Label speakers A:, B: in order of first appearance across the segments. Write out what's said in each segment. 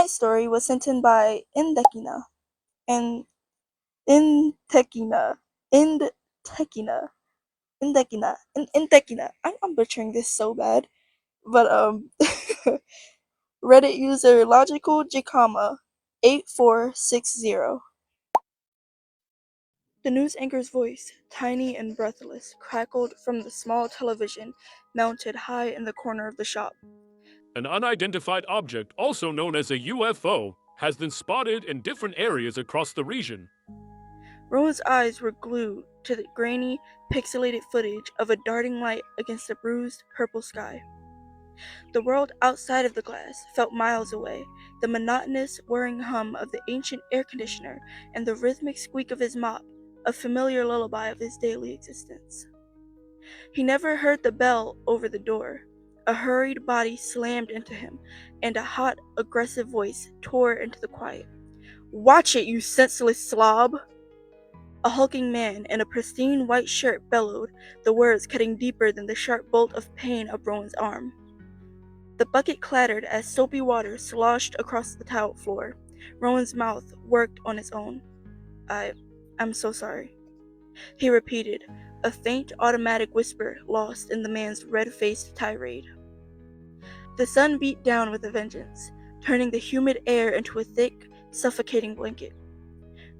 A: next story was sent in by Indtekina and Indtekina. Indtekina. Indtekina. I'm butchering this so bad. But Reddit user Logical Jicama 8460. The news anchor's voice, tiny and breathless, crackled from the small television mounted high in the corner of the shop.
B: An unidentified object, also known as a UFO, has been spotted in different areas across the region.
A: Rowan's eyes were glued to the grainy, pixelated footage of a darting light against the bruised, purple sky. The world outside of the glass felt miles away, the monotonous, whirring hum of the ancient air conditioner and the rhythmic squeak of his mop, a familiar lullaby of his daily existence. He never heard the bell over the door. A hurried body slammed into him, and a hot, aggressive voice tore into the quiet. "Watch it, you senseless slob!" A hulking man in a pristine white shirt bellowed, the words cutting deeper than the sharp bolt of pain up Rowan's arm. The bucket clattered as soapy water sloshed across the tiled floor. Rowan's mouth worked on its own. I'm so sorry," he repeated, a faint automatic whisper lost in the man's red-faced tirade. The sun beat down with a vengeance, turning the humid air into a thick, suffocating blanket.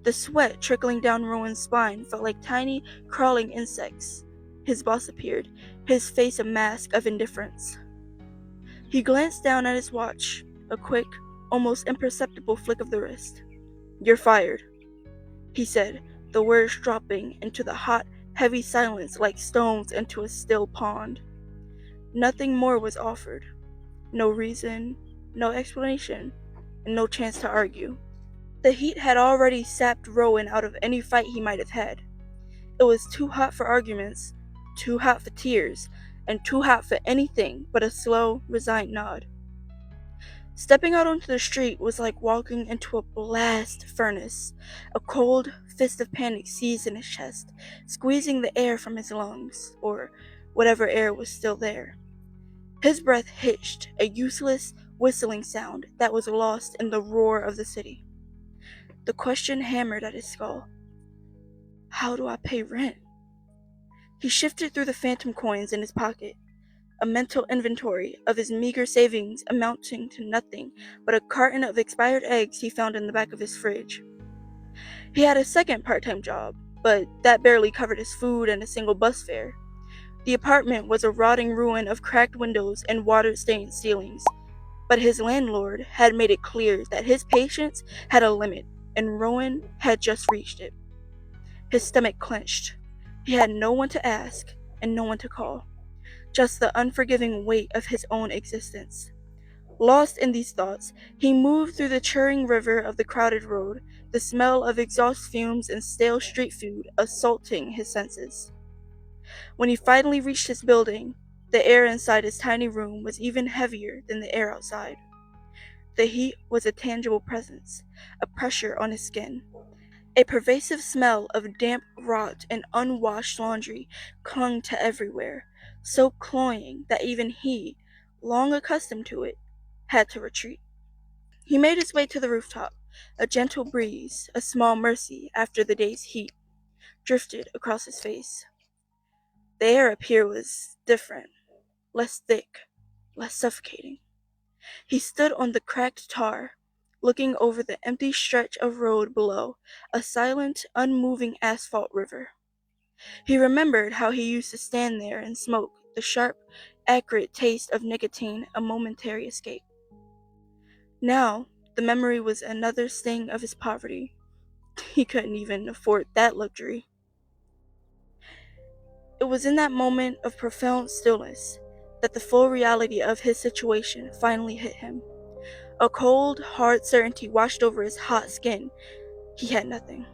A: The sweat trickling down Rowan's spine felt like tiny, crawling insects. His boss appeared, his face a mask of indifference. He glanced down at his watch, a quick, almost imperceptible flick of the wrist. "You're fired," he said, the words dropping into the hot, heavy silence like stones into a still pond. Nothing more was offered. No reason, no explanation, and no chance to argue. The heat had already sapped Rowan out of any fight he might have had. It was too hot for arguments, too hot for tears, and too hot for anything but a slow, resigned nod. Stepping out onto the street was like walking into a blast furnace. A cold fist of panic seized in his chest, squeezing the air from his lungs, or whatever air was still there. His breath hitched, a useless, whistling sound that was lost in the roar of the city. The question hammered at his skull. How do I pay rent? He shifted through the phantom coins in his pocket, a mental inventory of his meager savings amounting to nothing but a carton of expired eggs he found in the back of his fridge. He had a second part-time job, but that barely covered his food and a single bus fare. The apartment was a rotting ruin of cracked windows and water-stained ceilings, but his landlord had made it clear that his patience had a limit, and Rowan had just reached it. His stomach clenched. He had no one to ask and no one to call. Just the unforgiving weight of his own existence. Lost in these thoughts, he moved through the churning river of the crowded road, the smell of exhaust fumes and stale street food assaulting his senses. When he finally reached his building, the air inside his tiny room was even heavier than the air outside. The heat was a tangible presence, a pressure on his skin. A pervasive smell of damp rot and unwashed laundry clung to everywhere, so cloying that even he, long accustomed to it, had to retreat. He made his way to the rooftop. A gentle breeze, a small mercy after the day's heat, drifted across his face. The air up here was different, less thick, less suffocating. He stood on the cracked tar, looking over the empty stretch of road below, a silent, unmoving asphalt river. He remembered how he used to stand there and smoke, the sharp, acrid taste of nicotine a momentary escape. Now, the memory was another sting of his poverty. He couldn't even afford that luxury. It was in that moment of profound stillness that the full reality of his situation finally hit him. A cold, hard certainty washed over his hot skin. He had nothing.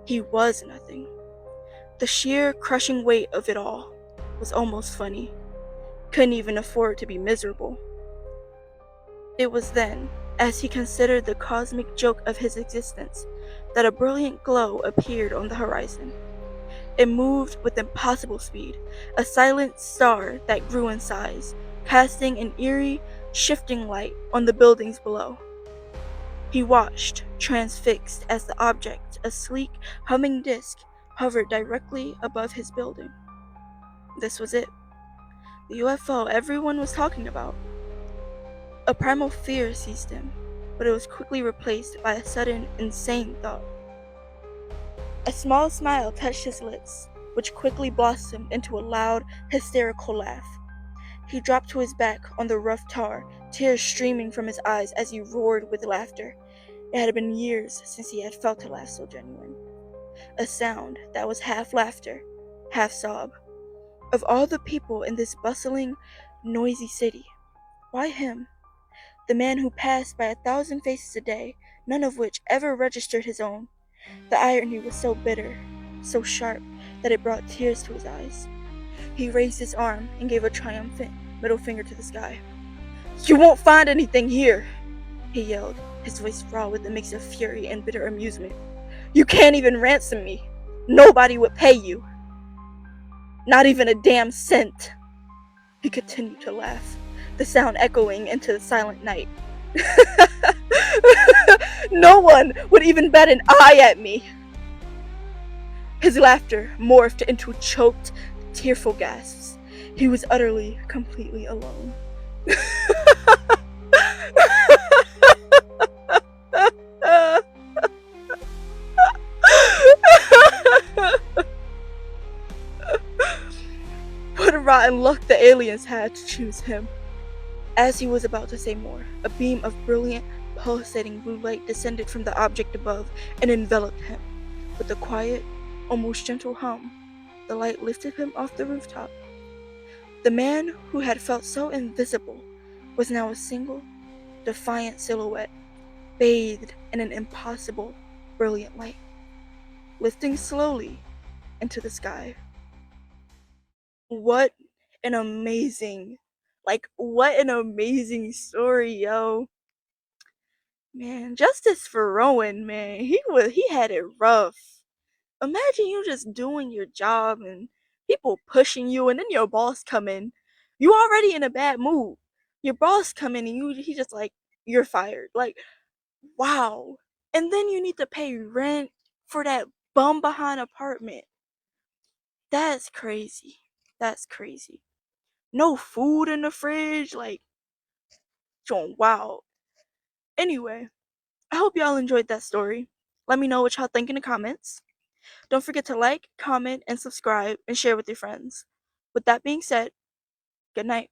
A: He was nothing. The sheer, crushing weight of it all was almost funny. Couldn't even afford to be miserable. It was then, as he considered the cosmic joke of his existence, that a brilliant glow appeared on the horizon. It moved with impossible speed, a silent star that grew in size, casting an eerie, shifting light on the buildings below. He watched, transfixed, as the object, a sleek, humming disk, hovered directly above his building. This was it. The UFO everyone was talking about. A primal fear seized him, but it was quickly replaced by a sudden, insane thought. A small smile touched his lips, which quickly blossomed into a loud, hysterical laugh. He dropped to his back on the rough tar, tears streaming from his eyes as he roared with laughter. It had been years since he had felt a laugh so genuine. A sound that was half laughter, half sob. Of all the people in this bustling, noisy city, why him? The man who passed by 1,000 faces a day, none of which ever registered his own. The irony was so bitter, so sharp, that it brought tears to his eyes. He raised his arm and gave a triumphant middle finger to the sky. "You won't find anything here!" he yelled, his voice raw with a mix of fury and bitter amusement. "You can't even ransom me. Nobody would pay you. Not even a damn cent." He continued to laugh, the sound echoing into the silent night. "No one would even bat an eye at me." His laughter morphed into choked, tearful gasps. He was utterly, completely alone. What a rotten luck the aliens had to choose him. As he was about to say more, a beam of brilliant, pulsating blue light descended from the object above and enveloped him. With a quiet, almost gentle hum, the light lifted him off the rooftop. The man who had felt so invisible was now a single, defiant silhouette, bathed in an impossible, brilliant light, lifting slowly into the sky. What an amazing, what an amazing story, yo. Man, justice for Rowan, man. He had it rough. Imagine you just doing your job and people pushing you, and then your boss come in. You already in a bad mood. Your boss come in and he just like, "You're fired." Like, wow. And then you need to pay rent for that bum behind apartment. That's crazy. That's crazy. No food in the fridge, like, John, wow. Anyway, I hope y'all enjoyed that story. Let me know what y'all think in the comments. Don't forget to like, comment, and subscribe, and share with your friends. With that being said, good night.